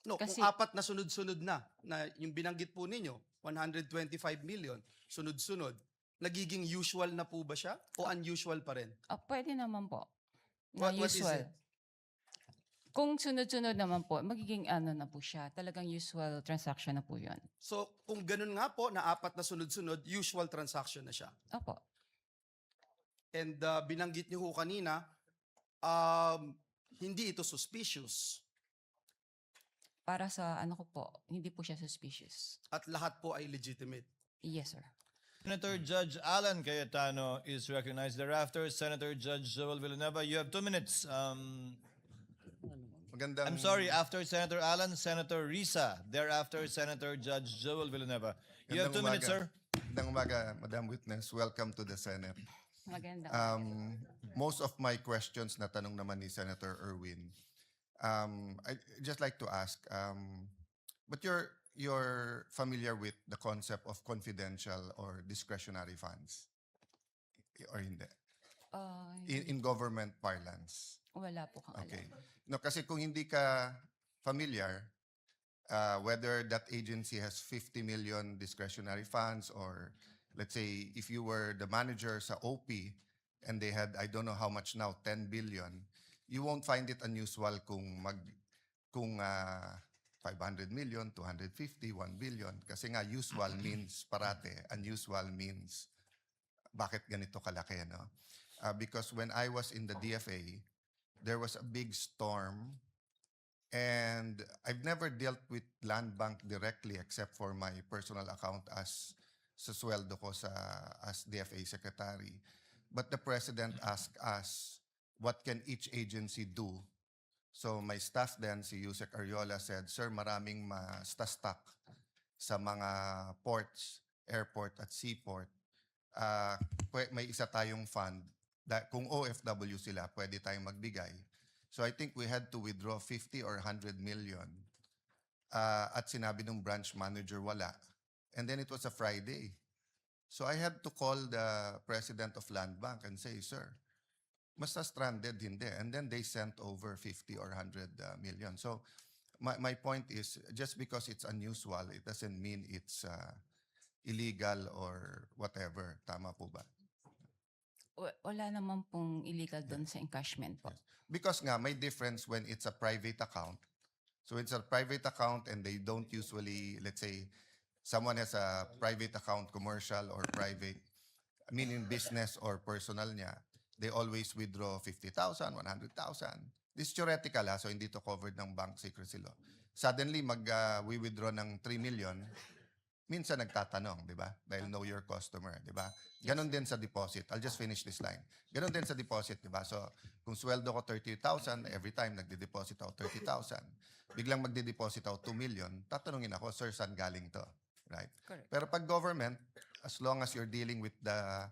No, kung Kasi apat na sunod-sunod na yung binanggit po ninyo, 125 million, sunod-sunod, nagiging usual na po ba siya o unusual pa rin? pwede naman po na What is usual. it? Kung sunod-sunod naman po, magiging ano na po siya, talagang usual transaction na po yun. So, kung ganun nga po na apat na sunod-sunod, usual transaction na siya. Opo. And binanggit niyo ho kanina, hindi ito suspicious Para sa ano ko po, hindi po siya suspicious. at lahat po ay legitimate. Yes, sir. Senator Judge Alan Cayetano is recognized. Thereafter, Senator Judge Joel Villanueva, you have 2 minutes. Magandang, I'm sorry, after Senator Alan, Senator Risa. Thereafter, Senator Judge Joel Villanueva. You have 2 magandang minutes, sir. Magandang umaga, Madam Witness. Welcome to the Senate. Maganda. Most of my questions na tanong naman ni Senator Erwin. I just like to ask, but you're familiar with the concept of confidential or discretionary funds? Or hindi? In government parlance. Wala po kang Okay. alam. No, kasi kung hindi ka familiar, whether that agency has 50 million discretionary funds or let's say if you were the manager sa OP and they had, I don't know how much now, 10 billion, you won't find it unusual kung 500 million, 250, 1 billion. Kasi nga usual means parate, unusual means bakit ganito kalaki, no? Because when I was in the DFA, there was a big storm and I've never dealt with Land Bank directly except for my personal account as sa sweldo ko as DFA secretary. But the president asked us, what can each agency do? So my staff then, si Yusek Ariola said, sir, maraming ma-stuck sa mga ports, airport at seaport. May isa tayong fund. Kung OFW sila, pwede tayong magbigay. So I think we had to withdraw 50 or 100 million. At sinabi ng branch manager, wala. And then it was a Friday. So I had to call the president of Land Bank and say, sir, basta stranded, hindi. And then they sent over 50 or 100 million. So my point is, just because it's unusual, it doesn't mean it's illegal or whatever. Tama po ba? Wala naman pong illegal doon sa encashment po. Because nga, may difference when it's a private account. So it's a private account and they don't usually, let's say, someone has a private account, commercial or private, meaning business or personal niya, they always withdraw 50,000, 100,000. This is theoretical, so hindi to covered ng bank secrecy law. Suddenly, we withdraw ng 3 million, minsan nagtatanong, di ba? Dahil know your customer, di ba? Ganon din sa deposit. I'll just finish this line. Ganon din sa deposit, di ba? So, kung sweldo ko 30,000, every time nagde-deposit ako 30,000. Biglang magde-deposit ako 2 million, tatanungin ako, sir, saan galing to? Right? Correct. Pero pag government, as long as you're dealing with the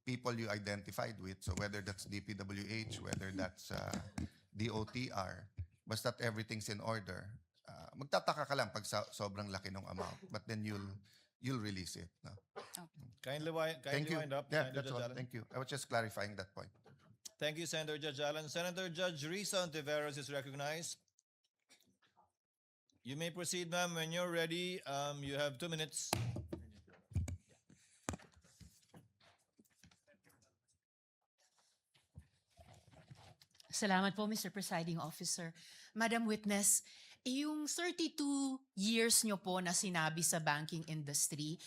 people you identified with, so whether that's DPWH, whether that's DOTR, basta't everything's in order, magtataka ka lang pag sobrang laki ng amount, but then you'll release it. No? Kindly Thank you. wind up, Yeah, Senator that's Judge all. Alan. Thank you. I was just clarifying that point. Thank you, Senator Judge Alan. Senator Judge Risa Ontiveros is recognized. You may proceed, ma'am. When you're ready, you have 2 minutes. Salamat po, Mr. Presiding Officer. Madam Witness, yung 32 years nyo po na sinabi sa banking industry,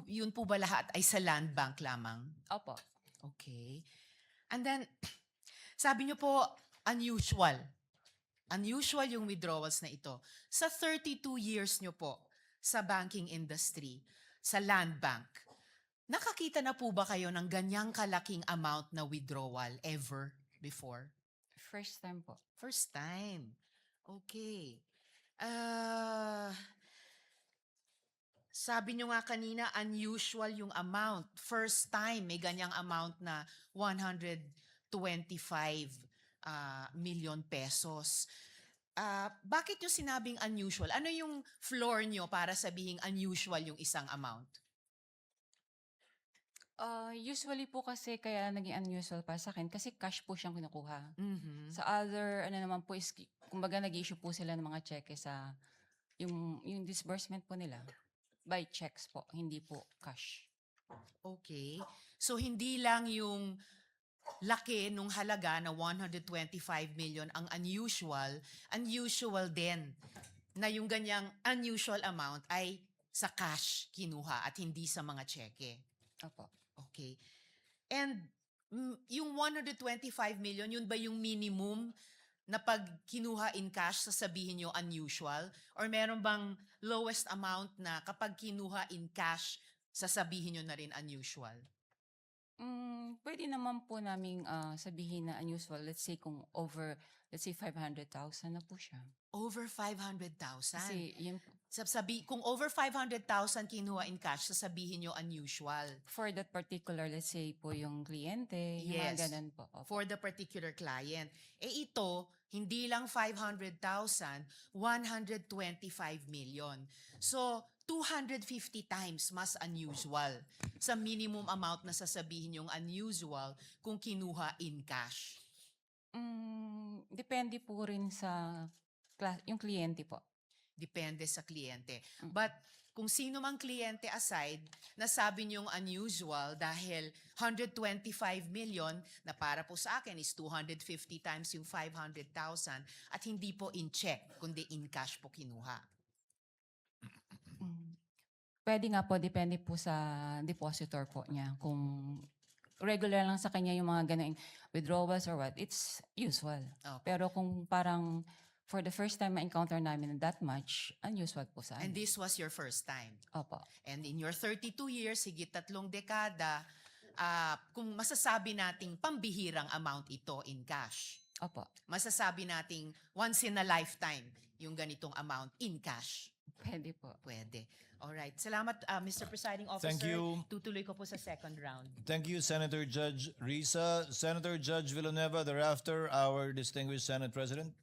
yun po ba lahat ay sa Land Bank lamang? Opo. Okay. And then, sabi nyo po, unusual. Unusual yung withdrawals na ito. Sa 32 years nyo po sa banking industry, sa Land Bank, nakakita na po ba kayo ng ganyang kalaking amount na withdrawal ever before? First time po. First time. Okay. Sabi nyo nga kanina, unusual yung amount. First time, may ganyang amount na 125 million pesos. Bakit nyo sinabing unusual? Ano yung floor nyo para sabihing unusual yung isang amount? Usually po kasi kaya naging unusual para sa akin kasi cash po siyang kinukuha. Mhm. Sa other, ano naman po is, kumbaga nag-issue po sila ng mga cheque sa, yung disbursement po nila. By checks po, hindi po cash. Okay. So hindi lang yung laki nung halaga na 125 million ang unusual din na yung ganyang unusual amount ay sa cash kinuha at hindi sa mga cheque. Opo. Okay. And yung 125 million, yun ba yung minimum na pag kinuha in cash, sasabihin nyo unusual? Or meron bang lowest amount na kapag kinuha in cash, sasabihin nyo na rin unusual? Pwede naman po naming sabihin na unusual. Let's say kung over, let's say 500,000 na po siya. Over 500,000. Kasi yun, Kung over 500,000 kinuha in cash, sasabihin nyo unusual. for that particular, let's say po yung kliyente, yung Yes. mga ganun po. Opo. For the particular client. Ito, hindi lang 500,000, 125 million. So, 250 times mas unusual sa minimum amount na sasabihin yung unusual kung kinuha in cash. Depende po rin sa yung kliyente po. Depende sa kliyente. But kung sino mang kliyente aside, nasabi niyong unusual dahil 125 million na para po sa akin is 250 times yung 500,000 at hindi po in check, kundi in cash po kinuha. Pwede nga po, depende po sa depositor po niya. Kung regular lang sa kanya yung mga ganun withdrawals or what, it's usual. Okay. Pero kung parang for the first time ma-encounter namin that much, unusual po sa And amin. this was your first time. Opo. And in your 32 years, higit 3 dekada, kung masasabi nating pambihirang amount ito in cash, Opo. masasabi nating once in a lifetime yung ganitong amount in cash. Pwede po. Pwede. Alright. Salamat, Mr. Presiding Officer. Thank you. Tutuloy ko po sa second round. Thank you, Senator Judge Risa. Senator Judge Villanueva, thereafter, our distinguished Senate President.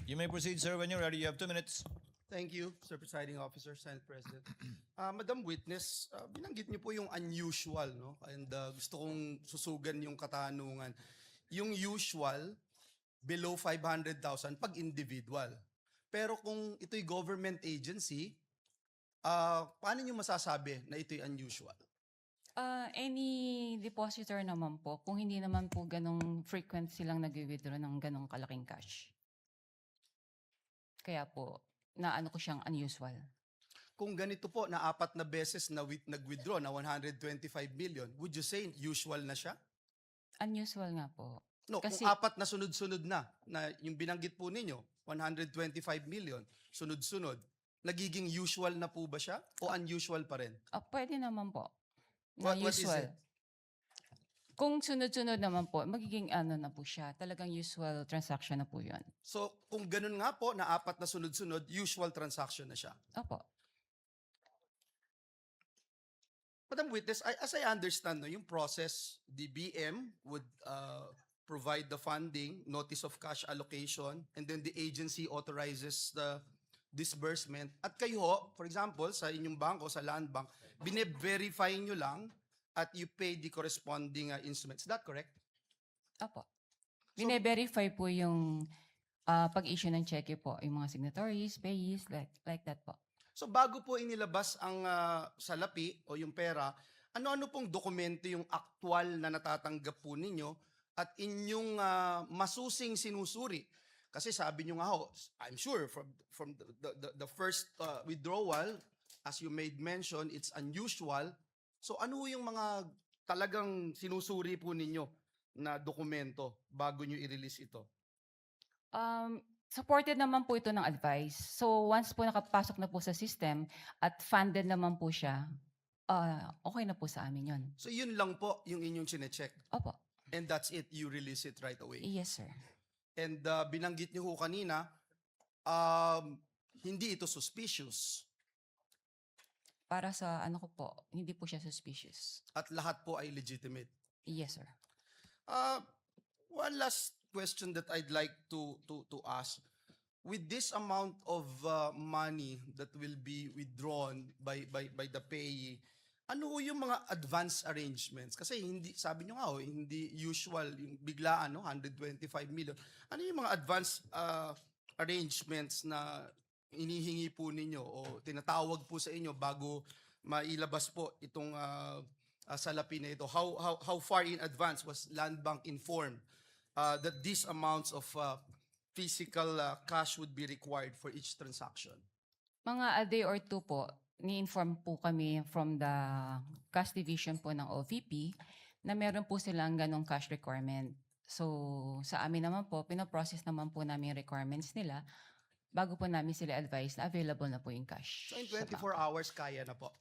You may proceed, sir, when you're ready. You have 2 minutes. Thank you, Sir Presiding Officer, Senate President. Madam Witness, binanggit niyo po yung unusual, no? And gusto kong susugan yung katanungan. Yung usual, below 500,000 pag individual. Pero kung ito'y government agency, paano niyo masasabi na ito'y unusual? Any depositor naman po, kung hindi naman po ganong frequent silang nag-withdraw ng ganong kalaking cash. Kaya po, naano ko siyang unusual. Kung ganito po na 4 na beses na nag-withdraw na 125 million, would you say usual na siya? Unusual nga po. No, Kasi- kung 4 na sunod-sunod na yung binanggit po ninyo, 125 million, sunod-sunod, nagiging usual na po ba siya o unusual pa rin? Pwede naman po. Na What is usual. it? Kung sunod-sunod naman po, magiging ano na po siya. Talagang usual transaction na po yun. So, kung ganun nga po na 4 na sunod-sunod, usual transaction na siya. Opo. Madam Witness, as I understand, no, yung process, the BM would provide the funding, notice of cash allocation, and then the agency authorizes the disbursement. At kayo ho, for example, sa inyong bangko, sa land bank, bine-verify nyo lang at you pay the corresponding instruments. Is that correct? Opo. Bine-verify po yung pag-issue ng cheque po, yung mga signatories, payees, like that po. So bago po inilabas ang salapi o yung pera, ano-ano pong dokumento yung aktual na natatanggap po ninyo at inyong masusing sinusuri? Kasi sabi nyo nga ho, I'm sure from the first withdrawal, as you made mention, it's unusual. So ano yung mga talagang sinusuri po ninyo na dokumento bago nyo i-release ito? Supported naman po ito ng advice. So once po nakapasok na po sa system at funded naman po siya, okay na po sa amin yun. So yun lang po yung inyong chinecheck. Opo. And that's it, you release it right away. Yes, sir. And binanggit niyo ho kanina, hindi ito suspicious Para sa ano ko po, hindi po siya suspicious. at lahat po ay legitimate. Yes, sir. One last question that I'd like to ask. With this amount of money that will be withdrawn by the payee, Ano ho yung mga advance arrangements? Kasi hindi, sabi nyo nga, hindi usual yung biglaan, no? 125 million. Ano yung mga advance arrangements na inihingi po ninyo o tinatawag po sa inyo bago mailabas po itong salapi na ito? How far in advance was Land Bank informed that these amounts of physical cash would be required for each transaction? Mga a day or two po, ni-inform po kami from the cash division po ng OVP na meron po silang ganong cash requirement. So sa amin naman po, pinoprocess naman po namin yung requirements nila bago po namin sila advise na available na po yung cash. So in sa 24 hours, kaya na po.